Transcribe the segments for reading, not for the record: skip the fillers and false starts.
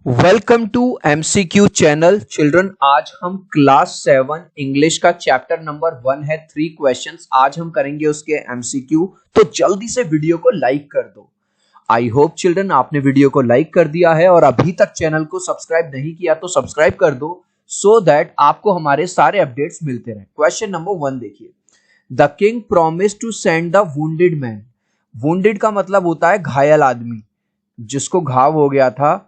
Welcome to MCQ channel children. आज हम class 7 English का चैप्टर नंबर 1 है 3 क्वेश्चंस। आज हम करेंगे उसके एमसीक्यू। तो जल्दी से वीडियो को लाइक कर दो। आई होप चिल्ड्रन आपने वीडियो को लाइक कर दिया है और अभी तक चैनल को सब्सक्राइब नहीं किया तो सब्सक्राइब कर दो सो दैट आपको हमारे सारे अपडेट्स मिलते रहे। क्वेश्चन नंबर 1 देखिए। The king promise to send the wounded man. Wounded का मतलब होता है घायल आदमी, जिसको घाव हो गया था।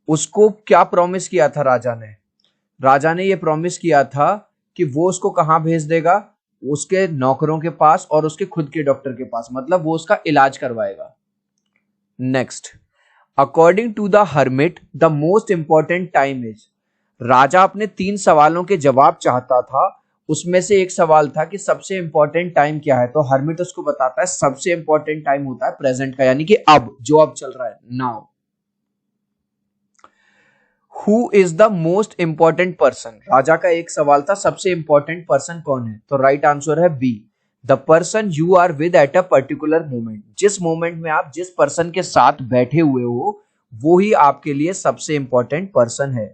उसको क्या प्रॉमिस किया था राजा ने ये प्रॉमिस किया था कि वो उसको कहां भेज देगा, उसके नौकरों के पास और उसके खुद के डॉक्टर के पास, मतलब वो उसका इलाज करवाएगा। Next, according to the hermit the most important time is. राजा अपने 3 सवालों के जवाब चाहता था, उसमें से एक सवाल था कि सबसे इंपॉर्टेंट टाइम क्या है। तो हर्मिट उसको बताता है सबसे इंपॉर्टेंट टाइम होता है प्रेजेंट का, यानी कि अब जो अब चल रहा है, now. Who is the most important person. राजा का एक सवाल था सबसे इंपॉर्टेंट पर्सन कौन है। तो राइट आंसर है B, the person you are with at a particular moment. जिस मोमेंट में आप जिस पर्सन के साथ बैठे हुए हो वो ही आपके लिए सबसे इंपॉर्टेंट पर्सन है।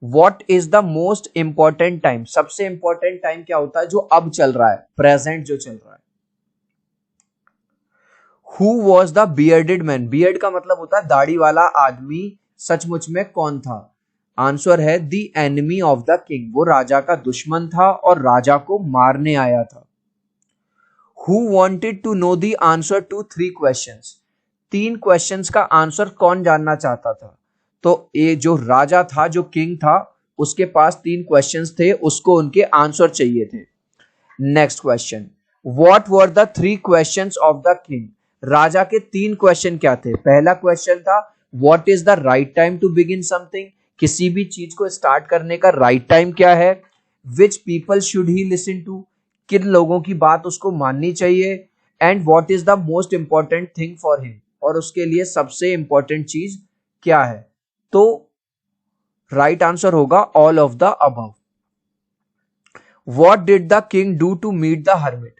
What is the most important time. सबसे इंपॉर्टेंट टाइम क्या होता है जो अब चल रहा है, प्रेजेंट जो चल रहा है। Who was the bearded man. Beard का मतलब होता है दाढ़ी वाला आदमी सचमुच में कौन था। आंसर है the enemy of the king. वो राजा का दुश्मन था और राजा को मारने आया था। Who wanted to know the answer to 3 questions. 3 questions का आंसर कौन जानना चाहता था। तो ये जो राजा था, जो किंग था, उसके पास 3 क्वेश्चंस थे, उसको उनके आंसर चाहिए थे। Next question, what were the 3 questions of the king. राजा के 3 क्वेश्चन क्या थे। पहला क्वेश्चन था what is the right time to begin something. किसी भी चीज को स्टार्ट करने का राइट टाइम क्या है। Which people should he listen to. किन लोगों की बात उसको माननी चाहिए। And what is the most important thing for him. और उसके लिए सबसे इंपॉर्टेंट चीज क्या है। तो राइट आंसर होगा all of the above. What did the king do to meet the hermit.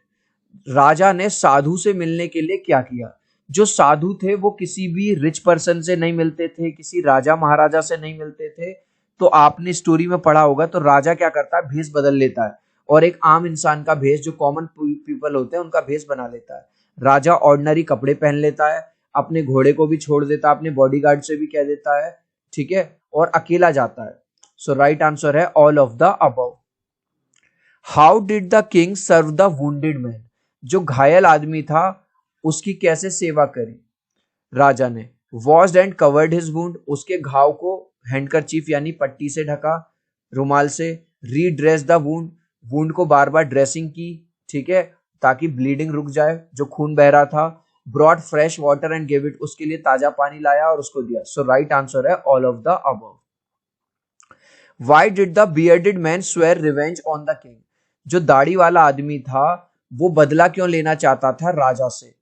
राजा ने साधु से मिलने के लिए क्या किया। जो साधु थे वो किसी भी रिच पर्सन से नहीं मिलते थे, किसी राजा महाराजा से नहीं मिलते थे। तो आपने स्टोरी में पढ़ा होगा, तो राजा क्या करता है, भेष बदल लेता है और एक आम इंसान का भेष, जो कॉमन पीपल होते हैं उनका भेष बना लेता है। राजा ऑर्डिनरी कपड़े पहन लेता है, अपने घोड़े को भी छोड़ देता है, अपने बॉडीगार्ड से भी कह देता है, ठीक है, और अकेला जाता है। सो राइट आंसर है all of the above. How did the king serve the wounded man. जो घायल आदमी था उसकी कैसे सेवा करी राजा ने। Washed and covered his wound. उसके घाव को हैंडकरचीफ यानी पट्टी से ढका, रुमाल से। रीड्रेस द वुंड। वुंड को बार बार ड्रेसिंग की, ठीक है, ताकि ब्लीडिंग रुक जाए, जो खून बह रहा था। Brought fresh water and give it. उसके लिए ताजा पानी लाया और उसको दिया। सो राइट आंसर है all of the above. Why did the bearded man swear revenge on the king? जो दाढ़ी वाला आदमी था वो बदला क्यों लेना चाहता था राजा से।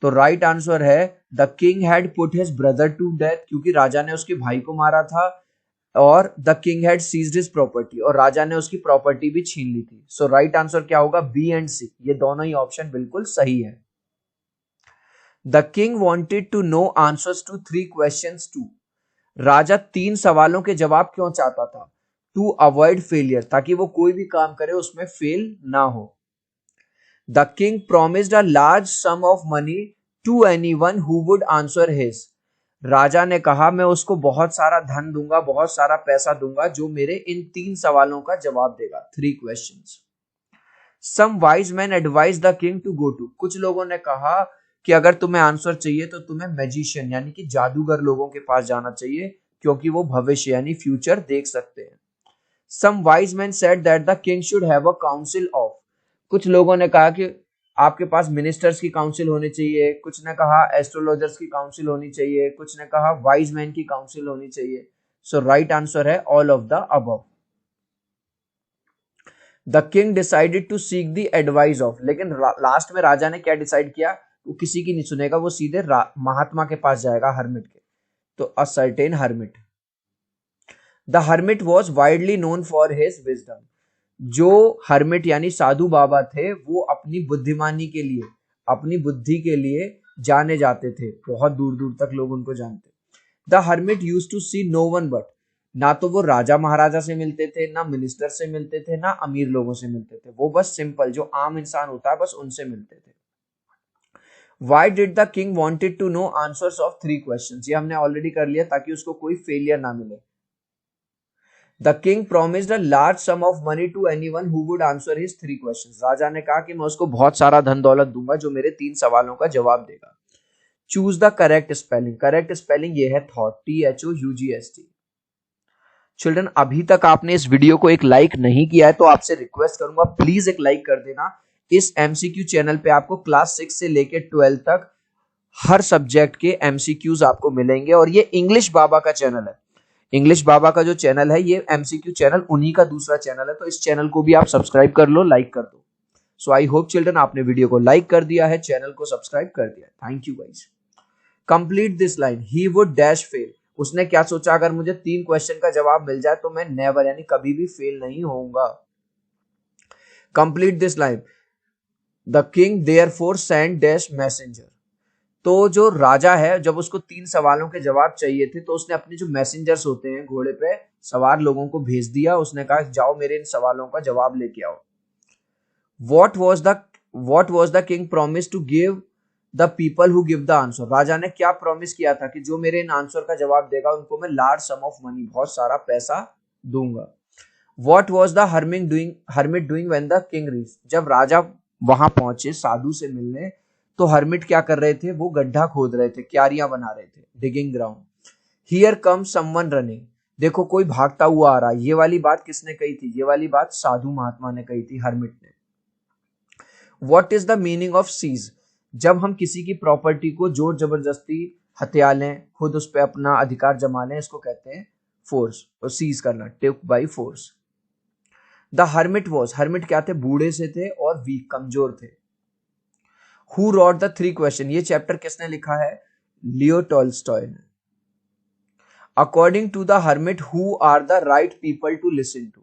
तो राइट आंसर है the king had put his brother to death. क्योंकि राजा ने उसके भाई को मारा था। और the king had seized his property. और राजा ने उसकी प्रॉपर्टी भी छीन ली थी। सो राइट आंसर क्या होगा, बी एंड सी। ये दोनों ही ऑप्शन बिल्कुल सही है। The king wanted to know answers to 3 questions too. राजा 3 सवालों के जवाब क्यों चाहता था। टू अवॉइड फेलियर, ताकि वो कोई भी काम करे उसमें फेल ना हो। The king promised a large sum of money to anyone who would answer his. राजा ने कहा मैं उसको बहुत सारा धन दूंगा, बहुत सारा पैसा दूंगा जो मेरे इन 3 सवालों का जवाब देगा। 3 questions. Some wise man advise the king to go to. कुछ लोगों ने कहा कि अगर तुम्हें आंसर चाहिए तो तुम्हें मैजिशियन यानी कि जादूगर लोगों के पास जाना चाहिए, क्योंकि वो भविष्य यानी फ्यूचर देख सकते हैं। Some wise men said that the king should have a council of। कुछ लोगों ने कहा कि आपके पास मिनिस्टर्स की काउंसिल होनी चाहिए, कुछ ने कहा एस्ट्रोलॉजर्स की काउंसिल होनी चाहिए, कुछ ने कहा वाइज मैन की काउंसिल होनी चाहिए। सो राइट आंसर है all of the above. The king decided to seek the advice of. लेकिन लास्ट में राजा ने क्या डिसाइड किया, वो किसी की नहीं सुनेगा, वो सीधे महात्मा के पास जाएगा, हर्मिट के। तो a certain hermit. The hermit was widely known for his wisdom. जो हर्मिट यानी साधु बाबा थे वो अपनी बुद्धिमानी के लिए, अपनी बुद्धि के लिए जाने जाते थे, बहुत दूर दूर तक लोग उनको जानते। The hermit used to see no one but, ना तो वो राजा महाराजा से मिलते थे, ना मिनिस्टर से मिलते थे, ना अमीर लोगों से मिलते थे, वो बस सिंपल जो आम इंसान होता है बस उनसे मिलते थे। Why did the king wanted to know answers of 3 questions? ये हमने ऑलरेडी कर लिया ताकि उसको कोई फेलियर ना मिले। The king promised a large sum of money to anyone who would answer his 3 questions. राजा ने कहा कि मैं उसको बहुत सारा धन दौलत दूंगा जो मेरे 3 सवालों का जवाब देगा। Choose the correct spelling. Correct spelling ये है thought, THOUGHT। चिल्ड्रन, अभी तक आपने इस वीडियो को एक लाइक नहीं किया है तो आपसे रिक्वेस्ट करूंगा प्लीज एक लाइक कर देना। इस एमसीक्यू चैनल पे आपको क्लास 6 से लेकर 12 तक हर सब्जेक्ट के एमसीक्यूज आपको मिलेंगे और ये इंग्लिश बाबा का चैनल है। इंग्लिश बाबा का जो चैनल है ये एमसीक्यू चैनल उन्हीं का दूसरा चैनल है, तो इस चैनल को भी आप सब्सक्राइब कर लो, लाइक कर दो। सो आई होप चिल्ड्रन आपने वीडियो को लाइक कर दिया है, चैनल को सब्सक्राइब कर दिया है। Thank you guys. Complete this line, he would dash fail. उसने क्या सोचा, अगर मुझे 3 क्वेश्चन का जवाब मिल जाए तो मैं नेवर यानी कभी भी फेल नहीं होऊंगा। Complete this line, the king therefore sent dash messenger. तो जो राजा है जब उसको 3 सवालों के जवाब चाहिए थे तो उसने अपने जो मैसेंजर्स होते हैं घोड़े पे सवार लोगों को भेज दिया। उसने कहा जाओ मेरे इन सवालों का जवाब लेके आओ। What was the king promised to give the people who give the answer? राजा ने क्या प्रॉमिस किया था कि जो मेरे इन आंसर का जवाब देगा उनको मैं लार्ज सम ऑफ मनी बहुत सारा पैसा दूंगा। What was the hermit doing when the king reached? जब राजा वहां पहुंचे साधु से मिलने तो हर्मिट क्या कर रहे थे, वो गड्ढा खोद रहे थे, क्यारियां बना रहे थे, digging ground. Here come someone running, देखो कोई भागता हुआ आ रहा है। ये वाली बात किसने कही थी, ये वाली बात साधु महात्मा ने कही थी, हर्मिट ने। What is the meaning of seize? जब हम किसी की प्रॉपर्टी को जोर जबरदस्ती हत्या लें, खुद उस पर अपना अधिकार जमा लें, इसको कहते हैं फोर्स, और सीज करना, take by force. The hermit hermit क्या थे, बूढ़े से थे और वीक, कमजोर थे। हु रॉट द 3 क्वेश्चन, ये चैप्टर किसने लिखा है, लियो टॉल्स्टॉय ने। According to the hermit who are the right people to listen to,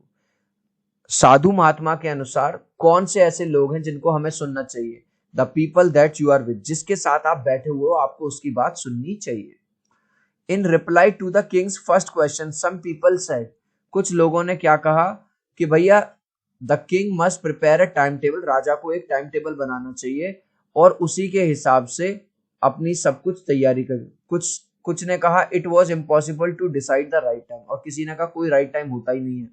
साधु महात्मा के अनुसार कौन से ऐसे लोग हैं जिनको हमें सुनना चाहिए। The people that you are with, जिसके साथ आप बैठे हुए हो आपको उसकी बात सुननी चाहिए। In reply to the king's first question some people said, कुछ लोगों ने क्या कहा कि भैया the king must prepare a time table, राजा को एक टाइम टेबल बनाना चाहिए और उसी के हिसाब से अपनी सब कुछ तैयारी कर। कुछ ने कहा it was impossible to decide the right time, और किसी ने कहा कोई राइट टाइम होता ही नहीं है।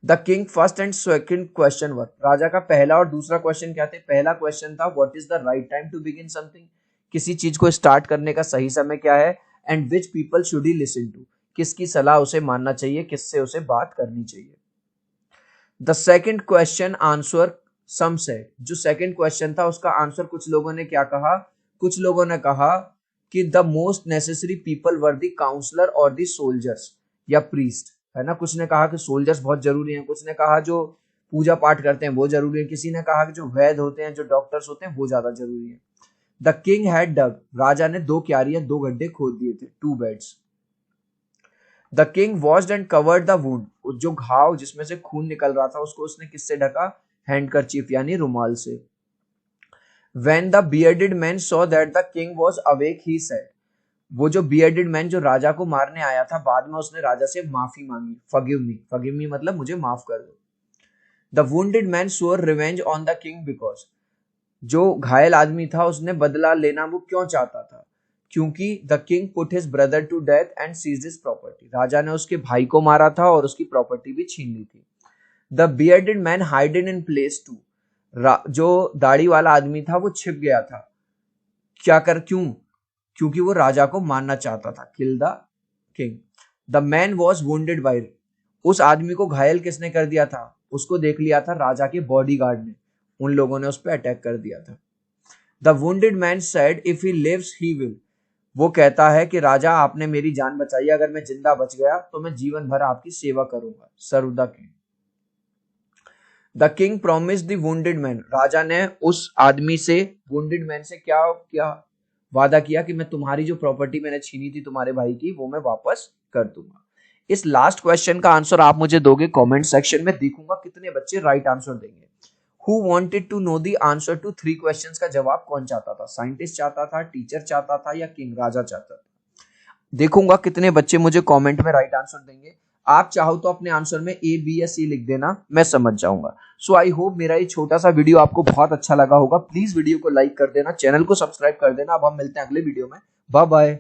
The king first and second question were, राजा का पहला और दूसरा क्वेश्चन क्या थे, पहला क्वेश्चन था what is the right time to begin something, किसी चीज को स्टार्ट करने का सही समय क्या है, and which people should he listen to, किसकी सलाह उसे मानना चाहिए, किससे उसे बात करनी चाहिए। The second question answer some said, जो सेकंड क्वेश्चन था उसका आंसर कुछ लोगों ने क्या कहा, कुछ लोगों ने कहा कि the most necessary people were the counsellor और द सोल्जर्स या प्रीस्ट, है ना। कुछ ने कहा कि सोल्जर्स बहुत जरूरी हैं, कुछ ने कहा जो पूजा पाठ करते हैं वो जरूरी है, किसी ने कहा कि जो वैद्य होते हैं, जो डॉक्टर्स होते हैं वो ज्यादा जरूरी है। द किंग हैड डग, राजा ने 2 क्यारियां 2 गड्ढे खोद दिए थे, 2 beds. The king washed and covered the wound, जो घाव जिसमें से खून निकल रहा था उसको उसने किससे ढका, हैंडकरचीफ यानी रुमाल से। When the bearded man saw that the king was awake, he said, वो जो बियर्डेड मैन जो राजा को मारने आया था बाद में उसने राजा से माफी मांगी, फॉरगिव मी मतलब मुझे माफ कर दो। The wounded man swore revenge on the king because, जो घायल आदमी था उसने बदला लेना वो क्यों चाहता था, क्योंकि the king put his brother to death and seized his property, राजा ने उसके भाई को मारा था और उसकी प्रॉपर्टी भी छीन ली थी। The bearded man hided in place to, जो दाढ़ी वाला आदमी था वो छिप गया था, क्योंकि वो राजा को मारना चाहता था, kill the king. The man was wounded by, उस आदमी को घायल किसने कर दिया था, उसको देख लिया था राजा के बॉडीगार्ड ने, उन लोगों ने उस पर अटैक कर दिया था। The wounded man said if he lives he will, वो कहता है कि राजा आपने मेरी जान बचाई, अगर मैं जिंदा बच गया तो मैं जीवन भर आपकी सेवा करूंगा, serve the king. The king promise the wounded man, राजा ने उस आदमी से, वुंडेड मैन से क्या वादा किया कि मैं तुम्हारी जो प्रॉपर्टी मैंने छीनी थी तुम्हारे भाई की वो मैं वापस कर दूंगा। इस लास्ट क्वेश्चन का आंसर आप मुझे दोगे कमेंट सेक्शन में, देखूंगा कितने बच्चे राइट आंसर देंगे। Who wanted to know the answer to 3 questions का जवाब कौन चाहता था, साइंटिस्ट चाहता था, टीचर चाहता था या किंग, राजा चाहता था। देखूंगा कितने बच्चे मुझे कमेंट में राइट आंसर देंगे। आप चाहो तो अपने आंसर में ए, बी या सी लिख देना, मैं समझ जाऊंगा। सो आई होप मेरा ये छोटा सा वीडियो आपको बहुत अच्छा लगा होगा। प्लीज वीडियो को लाइक कर देना, चैनल को सब्सक्राइब कर देना। अब हम मिलते हैं अगले वीडियो में। Bye bye.